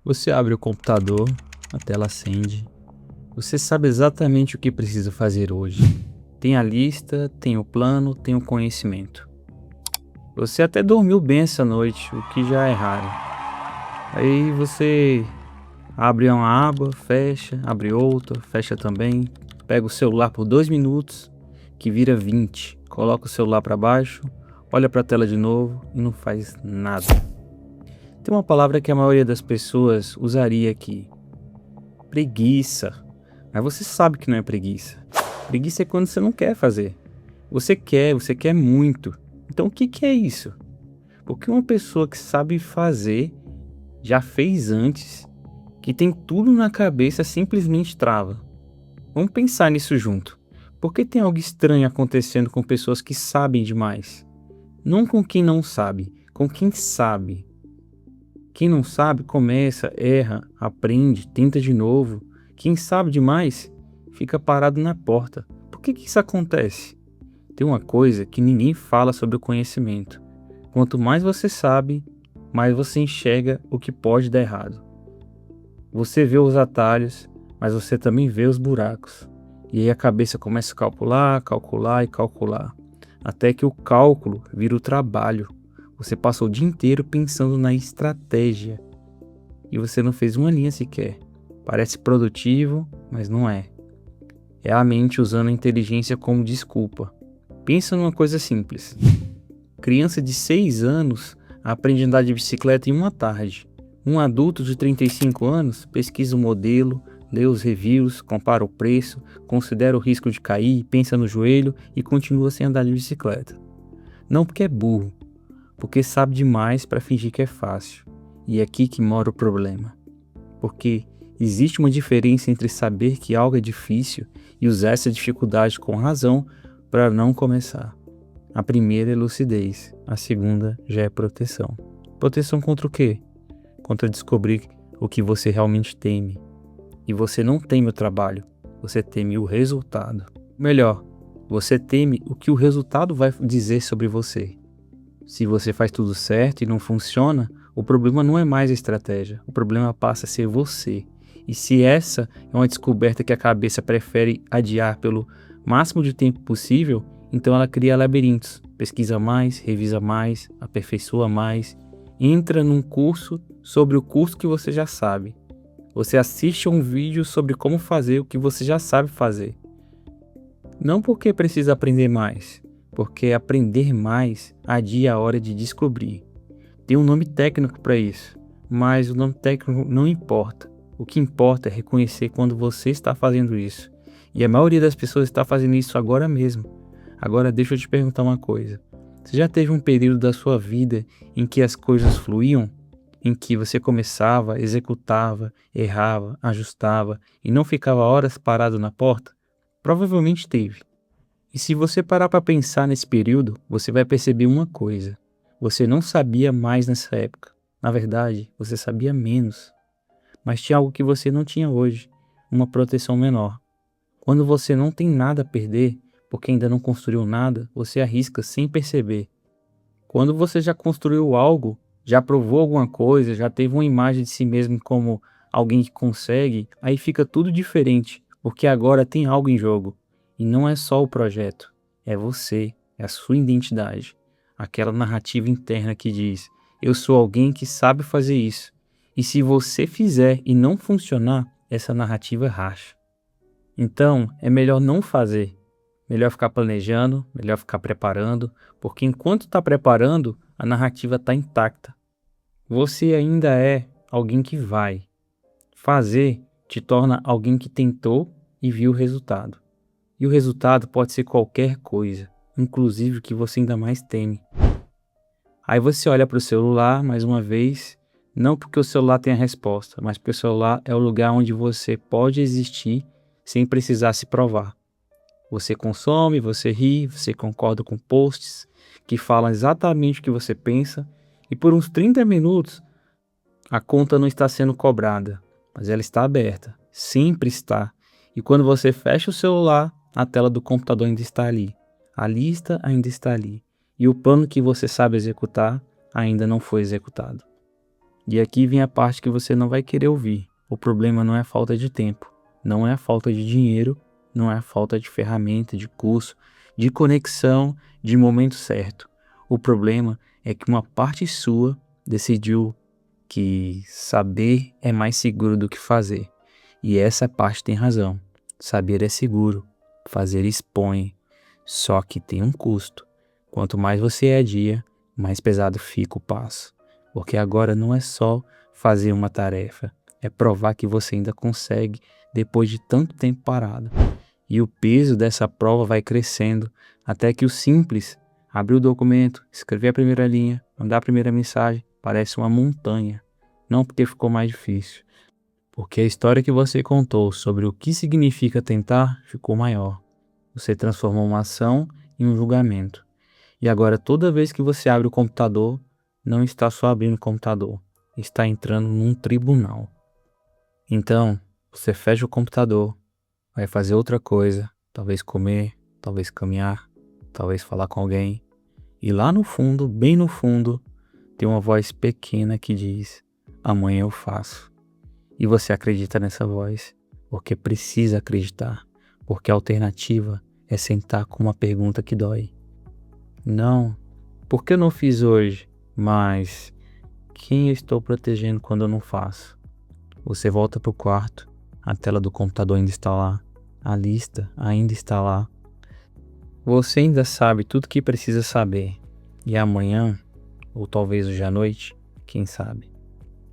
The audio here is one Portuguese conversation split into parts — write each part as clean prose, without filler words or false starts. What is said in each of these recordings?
Você abre o computador, a tela acende. Você sabe exatamente o que precisa fazer hoje. Tem a lista, tem o plano, tem o conhecimento. Você até dormiu bem essa noite, o que já é raro. Aí você abre uma aba, fecha, abre outra, fecha também. Pega o celular por 2 minutos, que vira 20. Coloca o celular para baixo, olha para a tela de novo e não faz nada. Tem uma palavra que a maioria das pessoas usaria aqui: preguiça. Mas você sabe que não é preguiça. Preguiça é quando você não quer fazer. Você quer muito. Então o que que é isso? Porque uma pessoa que sabe fazer, já fez antes, que tem tudo na cabeça, simplesmente trava. Vamos pensar nisso junto. Por que tem algo estranho acontecendo com pessoas que sabem demais? Não com quem não sabe, com quem sabe. Quem não sabe começa, erra, aprende, tenta de novo. Quem sabe demais fica parado na porta. Por que que isso acontece? Tem uma coisa que ninguém fala sobre o conhecimento. Quanto mais você sabe, mais você enxerga o que pode dar errado. Você vê os atalhos, mas você também vê os buracos. E aí a cabeça começa a calcular, calcular e calcular. Até que o cálculo vira o trabalho. Você passou o dia inteiro pensando na estratégia. E você não fez uma linha sequer. Parece produtivo, mas não é. É a mente usando a inteligência como desculpa. Pensa numa coisa simples. Criança de 6 anos aprende a andar de bicicleta em uma tarde. Um adulto de 35 anos pesquisa o modelo, lê os reviews, compara o preço, considera o risco de cair, pensa no joelho e continua sem andar de bicicleta. Não porque é burro, porque sabe demais para fingir que é fácil. E é aqui que mora o problema. Porque existe uma diferença entre saber que algo é difícil e usar essa dificuldade com razão para não começar. A primeira é lucidez, a segunda já é proteção. Proteção contra o quê? Contra descobrir o que você realmente teme. E você não teme o trabalho, você teme o resultado. Melhor, você teme o que o resultado vai dizer sobre você. Se você faz tudo certo e não funciona, o problema não é mais a estratégia, o problema passa a ser você. E se essa é uma descoberta que a cabeça prefere adiar pelo máximo de tempo possível, então ela cria labirintos, pesquisa mais, revisa mais, aperfeiçoa mais, entra num curso sobre o curso que você já sabe. Você assiste a um vídeo sobre como fazer o que você já sabe fazer. Não porque precisa aprender mais, porque aprender mais adia a hora de descobrir. Tem um nome técnico para isso, mas o nome técnico não importa. O que importa é reconhecer quando você está fazendo isso. E a maioria das pessoas está fazendo isso agora mesmo. Agora deixa eu te perguntar uma coisa. Você já teve um período da sua vida em que as coisas fluíam? Em que você começava, executava, errava, ajustava e não ficava horas parado na porta? Provavelmente teve. E se você parar para pensar nesse período, você vai perceber uma coisa. Você não sabia mais nessa época. Na verdade, você sabia menos. Mas tinha algo que você não tinha hoje, uma proteção menor. Quando você não tem nada a perder, porque ainda não construiu nada, você arrisca sem perceber. Quando você já construiu algo, já provou alguma coisa, já teve uma imagem de si mesmo como alguém que consegue, aí fica tudo diferente, porque agora tem algo em jogo. E não é só o projeto, é você, é a sua identidade. Aquela narrativa interna que diz: eu sou alguém que sabe fazer isso. E se você fizer e não funcionar, essa narrativa racha. Então, é melhor não fazer. Melhor ficar planejando, melhor ficar preparando, porque enquanto está preparando, a narrativa está intacta. Você ainda é alguém que vai. Fazer te torna alguém que tentou e viu o resultado. E o resultado pode ser qualquer coisa, inclusive o que você ainda mais teme. Aí você olha para o celular, mais uma vez, não porque o celular tem a resposta, mas porque o celular é o lugar onde você pode existir sem precisar se provar. Você consome, você ri, você concorda com posts que falam exatamente o que você pensa e por uns 30 minutos a conta não está sendo cobrada, mas ela está aberta, sempre está. E quando você fecha o celular, a tela do computador ainda está ali, a lista ainda está ali e o plano que você sabe executar ainda não foi executado. E aqui vem a parte que você não vai querer ouvir. O problema não é a falta de tempo, não é a falta de dinheiro, não é a falta de ferramenta, de curso, de conexão, de momento certo. O problema é que uma parte sua decidiu que saber é mais seguro do que fazer. E essa parte tem razão. Saber é seguro, fazer expõe, só que tem um custo. Quanto mais você adia, mais pesado fica o passo. Porque agora não é só fazer uma tarefa, é provar que você ainda consegue depois de tanto tempo parado. E o peso dessa prova vai crescendo até que o simples, abrir o documento, escrever a primeira linha, mandar a primeira mensagem, parece uma montanha. Não porque ficou mais difícil, porque a história que você contou sobre o que significa tentar ficou maior. Você transformou uma ação em um julgamento. E agora toda vez que você abre o computador, não está só abrindo o computador, está entrando num tribunal. Então, você fecha o computador, vai fazer outra coisa, talvez comer, talvez caminhar, talvez falar com alguém. E lá no fundo, bem no fundo, tem uma voz pequena que diz: amanhã eu faço. E você acredita nessa voz, porque precisa acreditar, porque a alternativa é sentar com uma pergunta que dói. Não, por que eu não fiz hoje? Mas quem eu estou protegendo quando eu não faço? Você volta pro quarto, a tela do computador ainda está lá, a lista ainda está lá. Você ainda sabe tudo que precisa saber. E amanhã, ou talvez hoje à noite, quem sabe,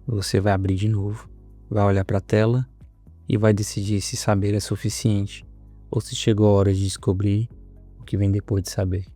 você vai abrir de novo, vai olhar para a tela e vai decidir se saber é suficiente ou se chegou a hora de descobrir o que vem depois de saber.